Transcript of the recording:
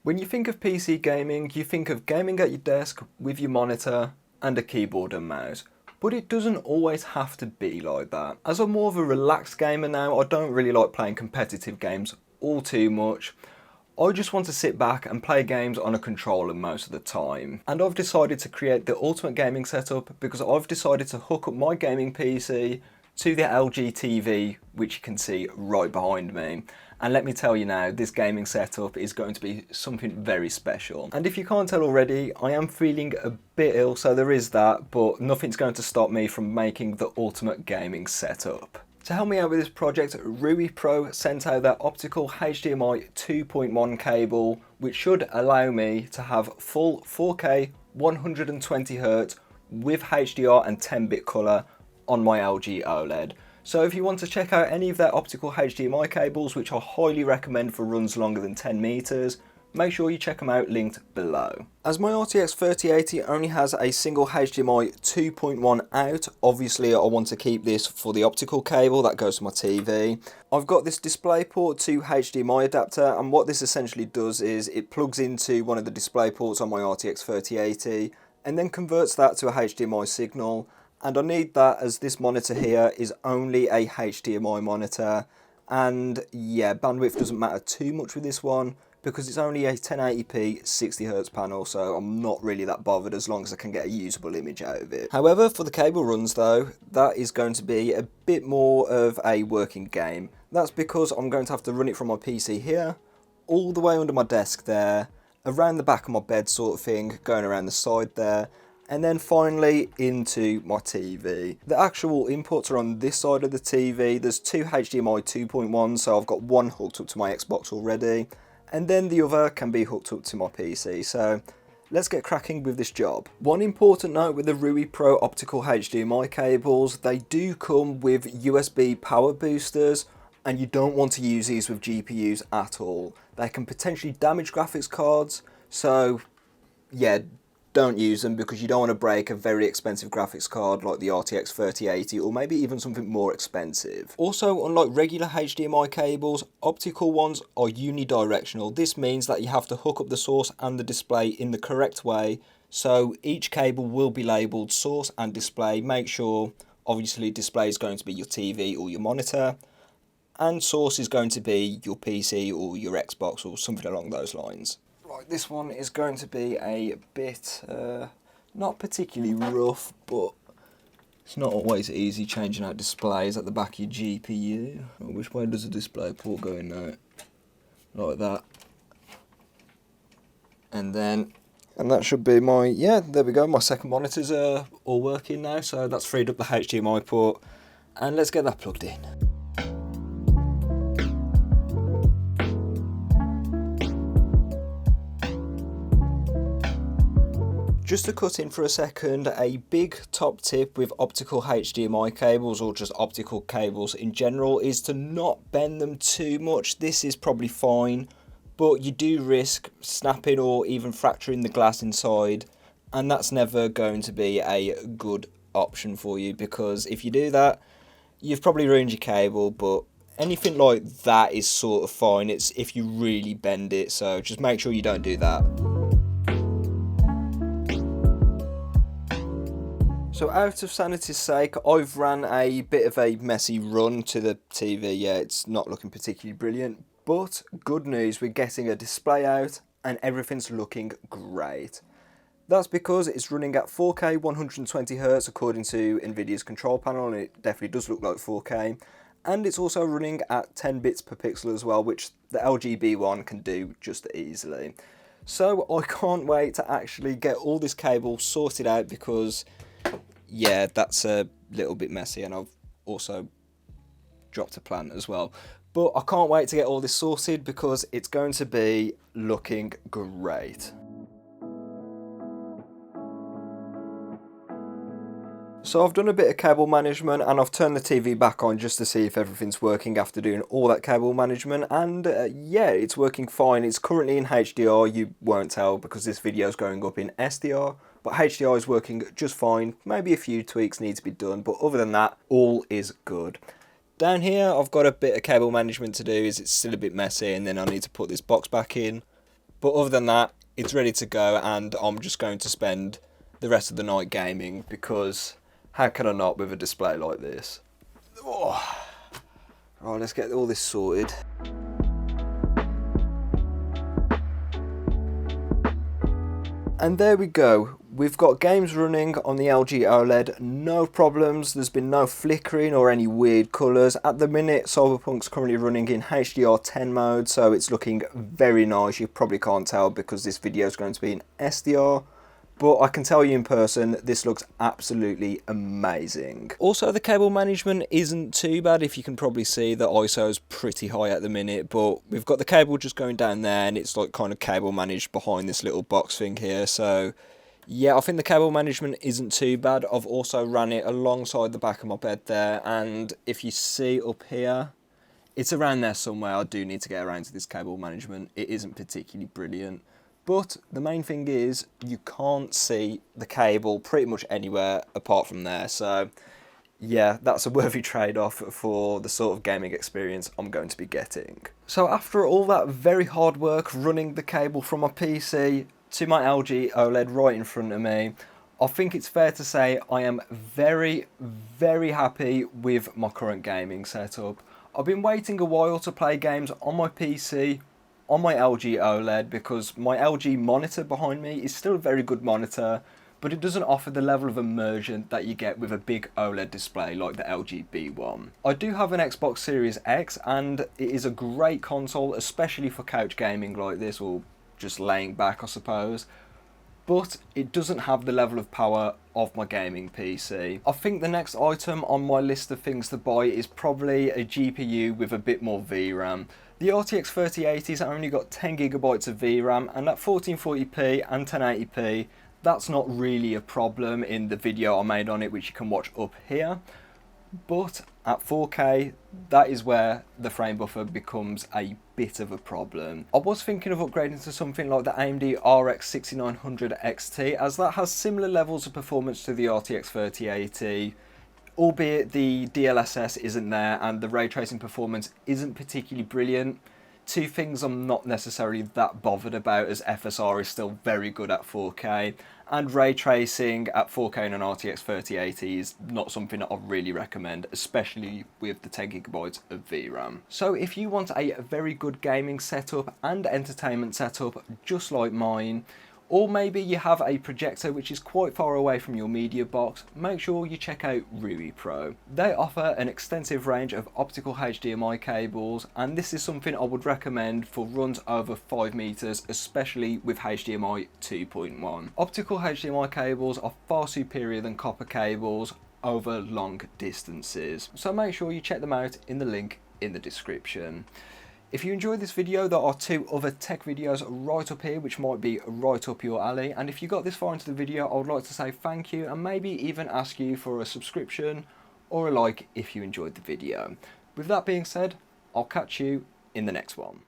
When you think of PC gaming, you think of gaming at your desk with your monitor and a keyboard and mouse. But it doesn't always have to be like that. As I'm more of a relaxed gamer now, I don't really like playing competitive games all too much. I just want to sit back and play games on a controller most of the time. And I've decided to create the ultimate gaming setup because I've decided to hook up my gaming PC to the LG TV, which you can see right behind me. And let me tell you now, this gaming setup is going to be something very special. And if you can't tell already, I am feeling a bit ill, so there is that, but nothing's going to stop me from making the ultimate gaming setup. To help me out with this project, RuiPro sent out their Optical HDMI 2.1 cable, which should allow me to have full 4K 120Hz with HDR and 10-bit colour on my LG OLED. So if you want to check out any of their optical HDMI cables, which I highly recommend for runs longer than 10 meters, make sure you check them out, linked below. As my RTX 3080 only has a single HDMI 2.1 out, obviously I want to keep this for the optical cable that goes to my TV. I've got this DisplayPort to HDMI adapter, and what this essentially does is it plugs into one of the display ports on my RTX 3080 and then converts that to a HDMI signal. And I need that as this monitor here is only a HDMI monitor, and yeah, bandwidth doesn't matter too much with this one because it's only a 1080p 60Hz panel, so I'm not really that bothered as long as I can get a usable image out of it. However, for the cable runs though, that is going to be a bit more of a working game. That's because I'm going to have to run it from my PC here, all the way under my desk there, around the back of my bed sort of thing, going around the side there, and then finally into my TV. The actual inputs are on this side of the TV. There's two HDMI 2.1, so I've got one hooked up to my Xbox already, and then the other can be hooked up to my PC. So let's get cracking with this job. One important note with the RuiPro optical HDMI cables, they do come with USB power boosters, and you don't want to use these with GPUs at all. They can potentially damage graphics cards, so yeah, don't use them because you don't want to break a very expensive graphics card like the RTX 3080 or maybe even something more expensive. Also, unlike regular HDMI cables, optical ones are unidirectional. This means that you have to hook up the source and the display in the correct way, so each cable will be labelled source and display. Make sure obviously display is going to be your TV or your monitor, and source is going to be your PC or your Xbox or something along those lines. Right, this one is going to be a bit, not particularly rough, but it's not always easy changing out displays at the back of your GPU. Which way does the display port go in now? Like that. And that should be my, yeah, there we go, my second monitors are all working now, so that's freed up the HDMI port, and let's get that plugged in. Just to cut in for a second, a big top tip with optical HDMI cables or just optical cables in general is to not bend them too much. This is probably fine, but you do risk snapping or even fracturing the glass inside, and that's never going to be a good option for you, because if you do that, you've probably ruined your cable. But anything like that is sort of fine. It's if you really bend it, so just make sure you don't do that. So out of sanity's sake, I've ran a bit of a messy run to the TV. Yeah, it's not looking particularly brilliant, but good news, we're getting a display out and everything's looking great. That's because it's running at 4K 120Hz according to Nvidia's control panel, and it definitely does look like 4K. And it's also running at 10 bits per pixel as well, which the LG one can do just easily. So I can't wait to actually get all this cable sorted out because yeah, that's a little bit messy, and I've also dropped a plant as well. But I can't wait to get all this sorted because it's going to be looking great. So I've done a bit of cable management and I've turned the TV back on just to see if everything's working after doing all that cable management, and yeah, it's working fine. It's currently in HDR, you won't tell because this video is going up in SDR, but HDR is working just fine. Maybe a few tweaks need to be done, but other than that, all is good. Down here, I've got a bit of cable management to do, as it's still a bit messy, and then I need to put this box back in. But other than that, it's ready to go, and I'm just going to spend the rest of the night gaming, because how can I not with a display like this? Oh. Right, let's get all this sorted. And there we go. We've got games running on the LG OLED, no problems. There's been no flickering or any weird colours. At the minute, Cyberpunk's currently running in HDR10 mode, so it's looking very nice. You probably can't tell because this video is going to be in SDR. But I can tell you in person, this looks absolutely amazing. Also, the cable management isn't too bad. If you can probably see, the ISO is pretty high at the minute, but we've got the cable just going down there, and it's like kind of cable managed behind this little box thing here. So yeah, I think the cable management isn't too bad. I've also ran it alongside the back of my bed there, and if you see up here, it's around there somewhere. I do need to get around to this cable management. It isn't particularly brilliant. But the main thing is, you can't see the cable pretty much anywhere apart from there. So yeah, that's a worthy trade-off for the sort of gaming experience I'm going to be getting. So after all that very hard work running the cable from my PC to my LG OLED right in front of me, I think it's fair to say I am very, very happy with my current gaming setup. I've been waiting a while to play games on my PC, on my LG OLED, because my LG monitor behind me is still a very good monitor, but it doesn't offer the level of immersion that you get with a big OLED display like the LG B1. I do have an Xbox Series X, and it is a great console, especially for couch gaming like this, or just laying back I suppose, but it doesn't have the level of power of my gaming PC. I think the next item on my list of things to buy is probably a GPU with a bit more VRAM. The RTX 3080's only got 10GB of VRAM, and at 1440p and 1080p, that's not really a problem in the video I made on it, which you can watch up here. But at 4K, that is where the frame buffer becomes a bit of a problem. I was thinking of upgrading to something like the AMD RX 6900 XT, as that has similar levels of performance to the RTX 3080, albeit the DLSS isn't there and the ray tracing performance isn't particularly brilliant. Two things I'm not necessarily that bothered about, as FSR is still very good at 4K, and ray tracing at 4K on an RTX 3080 is not something that I really recommend, especially with the 10GB of VRAM. So if you want a very good gaming setup and entertainment setup just like mine, or maybe you have a projector which is quite far away from your media box, make sure you check out RuiPro. They offer an extensive range of optical HDMI cables, and this is something I would recommend for runs over 5 meters, especially with HDMI 2.1. Optical HDMI cables are far superior than copper cables over long distances, so make sure you check them out in the link in the description. If you enjoyed this video, there are 2 other tech videos right up here which might be right up your alley, and if you got this far into the video, I would like to say thank you and maybe even ask you for a subscription or a like if you enjoyed the video. With that being said, I'll catch you in the next one.